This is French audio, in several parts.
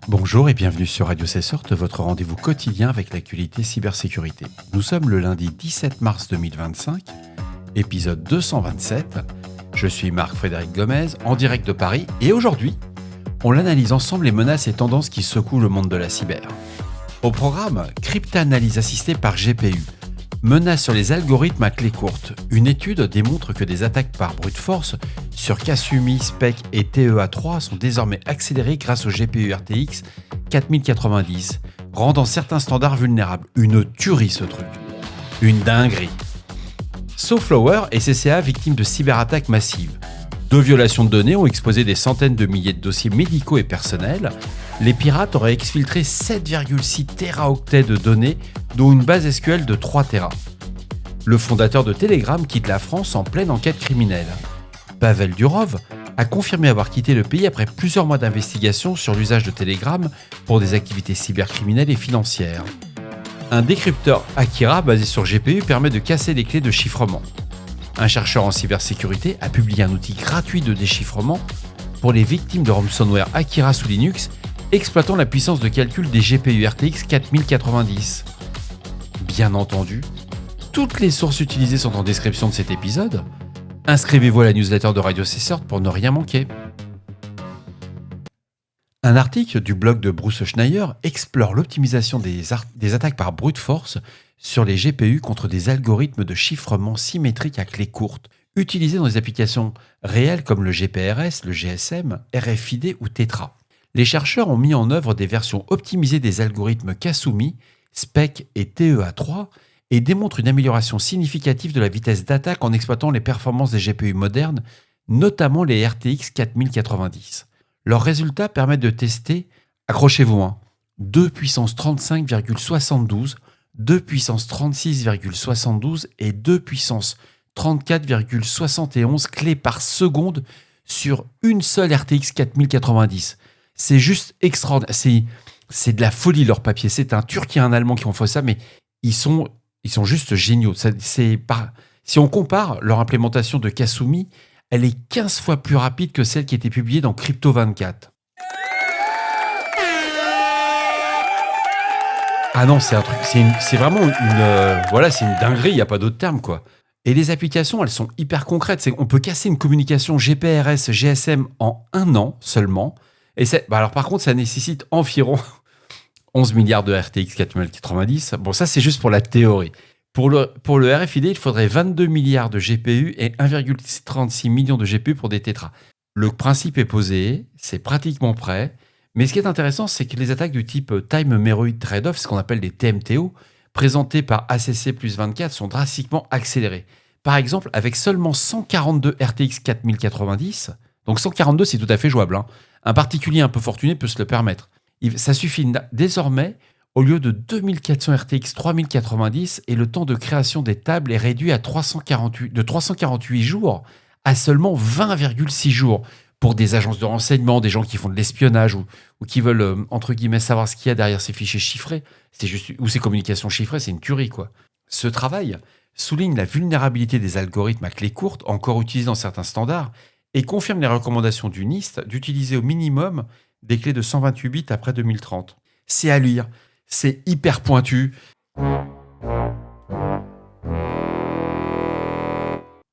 Bonjour et bienvenue sur Radio Sorte, votre rendez-vous quotidien avec l'actualité cybersécurité. Nous sommes le lundi 17 mars 2025, épisode 227. Je suis Marc-Frédéric Gomez, en direct de Paris, et aujourd'hui, on analyse ensemble les menaces et tendances qui secouent le monde de la cyber. Au programme, cryptanalyse assistée par GPU, menaces sur les algorithmes à clé courte. Une étude démontre que des attaques par brute force sur Kasumi, SPEC et TEA3 sont désormais accélérées grâce au GPU RTX 4090, rendant certains standards vulnérables. Une tuerie ce truc. Une dinguerie. Soflower et CCA victimes de cyberattaques massives. 2 violations de données ont exposé des centaines de milliers de dossiers médicaux et personnels. Les pirates auraient exfiltré 7,6 téraoctets de données, dont une base SQL de 3 téra. Le fondateur de Telegram quitte la France en pleine enquête criminelle. Pavel Durov a confirmé avoir quitté le pays après plusieurs mois d'investigation sur l'usage de Telegram pour des activités cybercriminelles et financières. Un décrypteur Akira basé sur GPU permet de casser les clés de chiffrement. Un chercheur en cybersécurité a publié un outil gratuit de déchiffrement pour les victimes de ransomware Akira sous Linux, exploitant la puissance de calcul des GPU RTX 4090. Bien entendu, toutes les sources utilisées sont en description de cet épisode. Inscrivez-vous à la newsletter de Radio Sorte pour ne rien manquer. Un article du blog de Bruce Schneier explore l'optimisation des attaques par brute force sur les GPU contre des algorithmes de chiffrement symétrique à clé courte, utilisés dans des applications réelles comme le GPRS, le GSM, RFID ou Tetra. Les chercheurs ont mis en œuvre des versions optimisées des algorithmes Kasumi, SPEC et TEA3 et démontrent une amélioration significative de la vitesse d'attaque en exploitant les performances des GPU modernes, notamment les RTX 4090. Leurs résultats permettent de tester, accrochez-vous, 2 puissance 35,72, 2 puissance 36,72 et 2 puissance 34,71 clés par seconde sur une seule RTX 4090. C'est juste extraordinaire. C'est de la folie leur papier. C'est un Turc et un Allemand qui ont fait ça, mais ils sont juste géniaux. Si on compare leur implémentation de Kasumi, elle est 15 fois plus rapide que celle qui était publiée dans Crypto24. Ah non, c'est un truc, c'est vraiment c'est une dinguerie, il n'y a pas d'autre terme, quoi. Et les applications, elles sont hyper concrètes. On peut casser une communication GPRS, GSM en 1 an seulement. Et alors par contre, ça nécessite environ 11 milliards de RTX 4090. Bon, ça, c'est juste pour la théorie. Pour le RFID, il faudrait 22 milliards de GPU et 1,36 million de GPU pour des tétras. Le principe est posé, c'est pratiquement prêt. Mais ce qui est intéressant, c'est que les attaques du type Time Meroid Trade-off, ce qu'on appelle des TMTO, présentées par ACC plus 24, sont drastiquement accélérées. Par exemple, avec seulement 142 RTX 4090, donc 142, c'est tout à fait jouable. Un particulier un peu fortuné peut se le permettre. Ça suffit désormais, au lieu de 2400 RTX 3090, et le temps de création des tables est réduit de 348 jours à seulement 20,6 jours. Pour des agences de renseignement, des gens qui font de l'espionnage ou qui veulent, entre guillemets, savoir ce qu'il y a derrière ces fichiers chiffrés, ou ces communications chiffrées, c'est une tuerie, quoi. Ce travail souligne la vulnérabilité des algorithmes à clé courte, encore utilisés dans certains standards, et confirme les recommandations du NIST d'utiliser au minimum des clés de 128 bits après 2030. C'est à lire, c'est hyper pointu.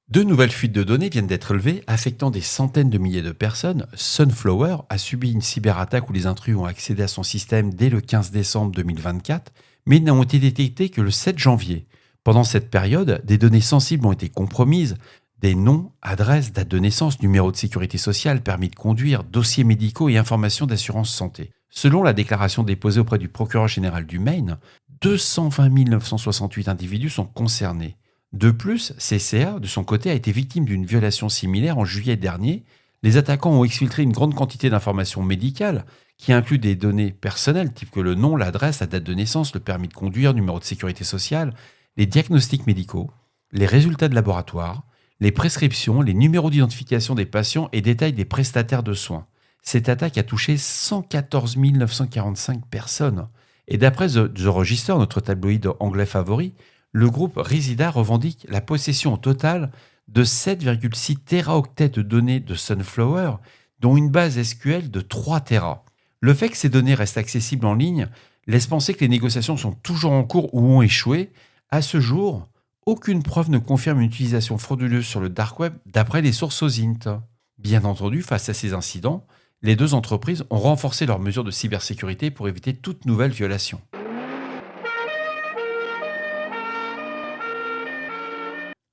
Deux nouvelles fuites de données viennent d'être relevées, affectant des centaines de milliers de personnes. Sunflower a subi une cyberattaque où les intrus ont accédé à son système dès le 15 décembre 2024, mais n'ont été détectés que le 7 janvier. Pendant cette période, des données sensibles ont été compromises, des noms, adresses, dates de naissance, numéros de sécurité sociale, permis de conduire, dossiers médicaux et informations d'assurance santé. Selon la déclaration déposée auprès du procureur général du Maine, 220 968 individus sont concernés. De plus, CCA, de son côté, a été victime d'une violation similaire en juillet dernier. Les attaquants ont exfiltré une grande quantité d'informations médicales qui incluent des données personnelles, type que le nom, l'adresse, la date de naissance, le permis de conduire, numéro de sécurité sociale, les diagnostics médicaux, les résultats de laboratoire, les prescriptions, les numéros d'identification des patients et détails des prestataires de soins. Cette attaque a touché 114 945 personnes. Et d'après The Register, notre tabloïd anglais favori, le groupe Risida revendique la possession au total de 7,6 téraoctets de données de Sunflower, dont une base SQL de 3 téra. Le fait que ces données restent accessibles en ligne laisse penser que les négociations sont toujours en cours ou ont échoué. À ce jour, aucune preuve ne confirme une utilisation frauduleuse sur le dark web d'après les sources OSINT. Bien entendu, face à ces incidents, les deux entreprises ont renforcé leurs mesures de cybersécurité pour éviter toute nouvelle violation.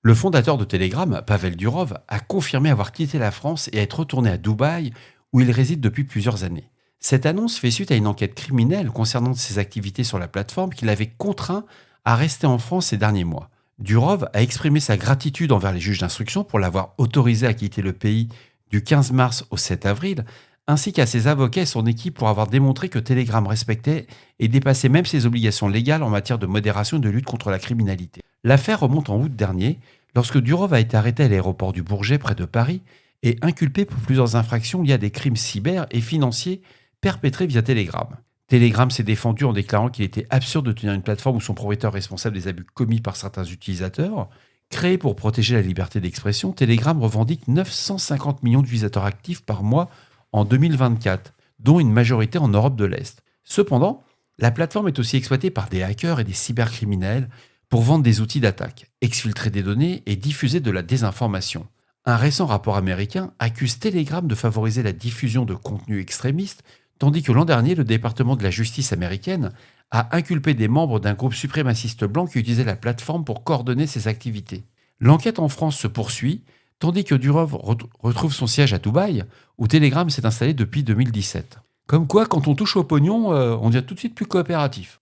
Le fondateur de Telegram, Pavel Durov, a confirmé avoir quitté la France et être retourné à Dubaï, où il réside depuis plusieurs années. Cette annonce fait suite à une enquête criminelle concernant ses activités sur la plateforme qui l'avait contraint à rester en France ces derniers mois. Durov a exprimé sa gratitude envers les juges d'instruction pour l'avoir autorisé à quitter le pays du 15 mars au 7 avril, ainsi qu'à ses avocats et son équipe pour avoir démontré que Telegram respectait et dépassait même ses obligations légales en matière de modération et de lutte contre la criminalité. L'affaire remonte en août dernier, lorsque Durov a été arrêté à l'aéroport du Bourget près de Paris et inculpé pour plusieurs infractions liées à des crimes cyber et financiers perpétrés via Telegram. Telegram s'est défendu en déclarant qu'il était absurde de tenir une plateforme où son propriétaire est responsable des abus commis par certains utilisateurs. Créé pour protéger la liberté d'expression, Telegram revendique 950 millions d'utilisateurs actifs par mois en 2024, dont une majorité en Europe de l'Est. Cependant, la plateforme est aussi exploitée par des hackers et des cybercriminels pour vendre des outils d'attaque, exfiltrer des données et diffuser de la désinformation. Un récent rapport américain accuse Telegram de favoriser la diffusion de contenus extrémistes, tandis que l'an dernier, le département de la justice américaine a inculpé des membres d'un groupe suprémaciste blanc qui utilisait la plateforme pour coordonner ses activités. L'enquête en France se poursuit, tandis que Durov retrouve son siège à Dubaï, où Telegram s'est installé depuis 2017. Comme quoi, quand on touche au pognon, on devient tout de suite plus coopératif.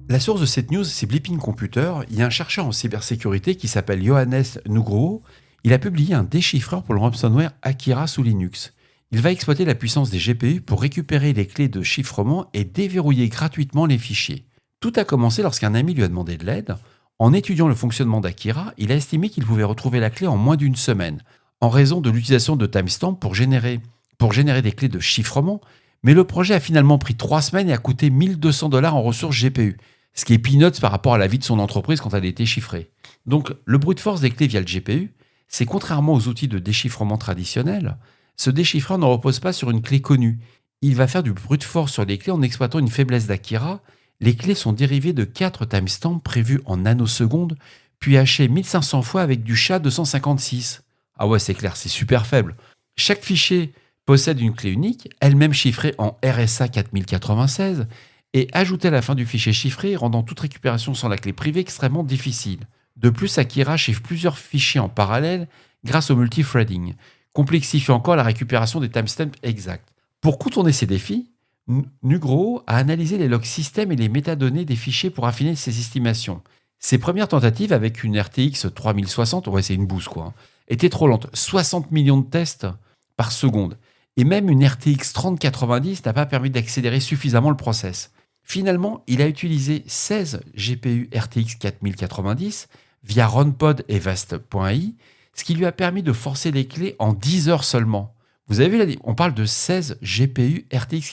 La source de cette news, c'est Blipping Computer. Il y a un chercheur en cybersécurité qui s'appelle Johannes Nugroho. Il a publié un déchiffreur pour le ransomware Akira sous Linux. Il va exploiter la puissance des GPU pour récupérer les clés de chiffrement et déverrouiller gratuitement les fichiers. Tout a commencé lorsqu'un ami lui a demandé de l'aide. En étudiant le fonctionnement d'Akira, il a estimé qu'il pouvait retrouver la clé en moins d'une semaine, en raison de l'utilisation de timestamps pour générer des clés de chiffrement, mais le projet a finalement pris 3 semaines et a coûté 1 200 $ en ressources GPU, ce qui est peanuts par rapport à la vie de son entreprise quand elle était chiffrée. Donc, le brute force des clés via le GPU, c'est contrairement aux outils de déchiffrement traditionnels, ce déchiffreur ne repose pas sur une clé connue. Il va faire du brute force sur les clés en exploitant une faiblesse d'Akira. Les clés sont dérivées de 4 timestamps prévus en nanosecondes, puis hachés 1500 fois avec du SHA-256. Ah ouais, c'est clair, c'est super faible. Chaque fichier possède une clé unique, elle-même chiffrée en RSA 4096, et ajoutée à la fin du fichier chiffré, rendant toute récupération sans la clé privée extrêmement difficile. De plus, Akira chiffre plusieurs fichiers en parallèle grâce au multithreading, complexifiant encore la récupération des timestamps exacts. Pour contourner ces défis, Nugroho a analysé les logs système et les métadonnées des fichiers pour affiner ses estimations. Ses premières tentatives avec une RTX 3060, ouais c'est une bouse quoi, étaient trop lentes, 60 millions de tests par seconde. Et même une RTX 3090 n'a pas permis d'accélérer suffisamment le process. Finalement, il a utilisé 16 GPU RTX 4090 via RunPod et Vast.ai, ce qui lui a permis de forcer les clés en 10 heures seulement. Vous avez vu, on parle de 16 GPU RTX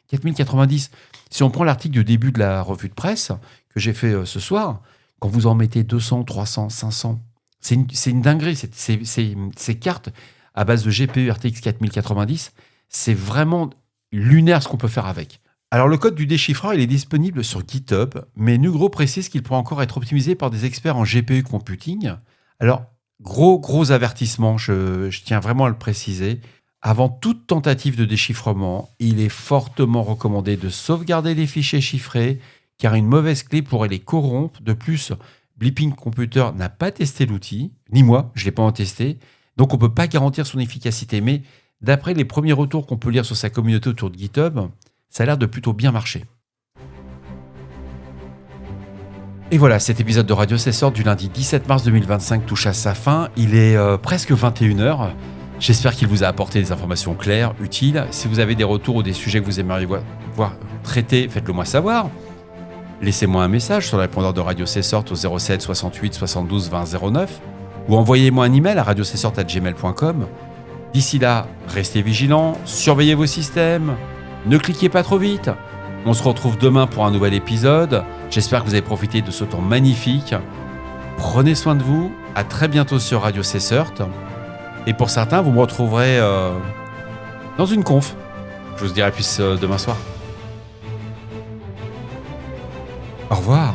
4090. Si on prend l'article du début de la revue de presse que j'ai fait ce soir, quand vous en mettez 200, 300, 500, c'est une dinguerie. Ces cartes à base de GPU RTX 4090, c'est vraiment lunaire ce qu'on peut faire avec. Alors le code du déchiffreur, il est disponible sur GitHub, mais Nugroho précise qu'il pourra encore être optimisé par des experts en GPU computing. Alors, gros avertissement, je tiens vraiment à le préciser. Avant toute tentative de déchiffrement, il est fortement recommandé de sauvegarder les fichiers chiffrés, car une mauvaise clé pourrait les corrompre. De plus, Blipping Computer n'a pas testé l'outil, ni moi, je ne l'ai pas en testé, donc on ne peut pas garantir son efficacité. Mais d'après les premiers retours qu'on peut lire sur sa communauté autour de GitHub, ça a l'air de plutôt bien marcher. Et voilà, cet épisode de Radio Cesseur du lundi 17 mars 2025 touche à sa fin. Il est presque 21h. J'espère qu'il vous a apporté des informations claires, utiles. Si vous avez des retours ou des sujets que vous aimeriez voir traités, faites-le moi savoir. Laissez-moi un message sur le répondeur de Radio Cesseur au 07 68 72 20 09 ou envoyez-moi un email à radiocesseur@gmail.com. D'ici là, restez vigilants, surveillez vos systèmes, ne cliquez pas trop vite. On se retrouve demain pour un nouvel épisode. J'espère que vous avez profité de ce temps magnifique. Prenez soin de vous. À très bientôt sur Radio Cesseur. Et pour certains, vous me retrouverez... dans une conf. Je vous dirai plus demain soir. Au revoir.